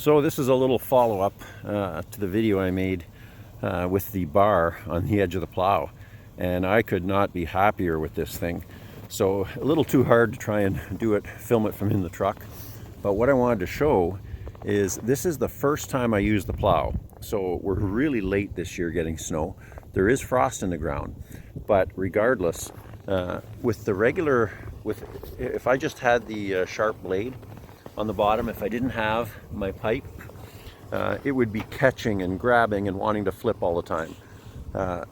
So this is a little follow-up to the video I made with the bar on the edge of the plow, and I could not be happier with this thing. So a little too hard to try and film it from in the truck, but what I wanted to show is this is the first time I used the plow. So we're really late this year getting snow. There is frost in the ground, but regardless, if I just had the sharp blade on the bottom, if I didn't have my pipe, it would be catching and grabbing and wanting to flip all the time.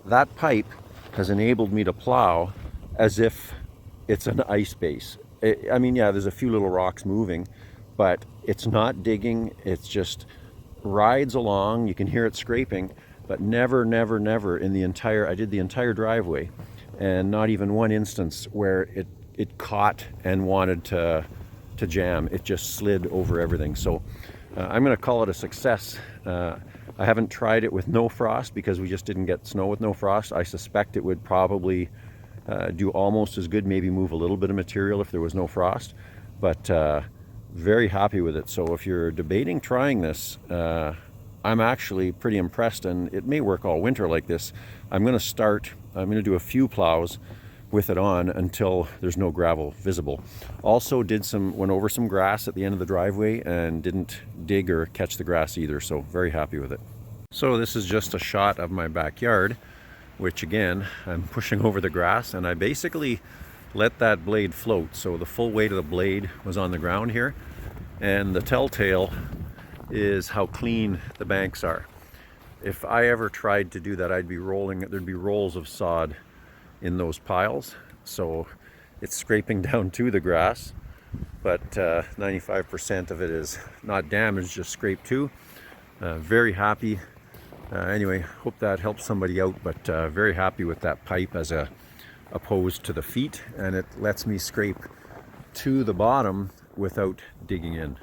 That pipe has enabled me to plow as if it's an ice base. I mean, yeah, there's a few little rocks moving, but it's not digging. It's just rides along. You can hear it scraping, but never in the entire, I did the entire driveway, and not even one instance where it caught and wanted to jam. It just slid over everything. So I'm going to call it a success. I haven't tried it with no frost because we just didn't get snow with no frost. I suspect it would probably do almost as good, maybe move a little bit of material if there was no frost, but very happy with it. So if you're debating trying this, I'm actually pretty impressed, and it may work all winter like this. I'm going to do a few plows with it on until there's no gravel visible. Also went over some grass at the end of the driveway and didn't dig or catch the grass either, so very happy with it. So this is just a shot of my backyard, which again, I'm pushing over the grass, and I basically let that blade float. So the full weight of the blade was on the ground here, and the telltale is how clean the banks are. If I ever tried to do that, I'd be rolling, there'd be rolls of sod in those piles. So it's scraping down to the grass, but 95% of it is not damaged, just scraped too. Very happy. Anyway, hope that helps somebody out, but very happy with that pipe as opposed to the feet, and it lets me scrape to the bottom without digging in.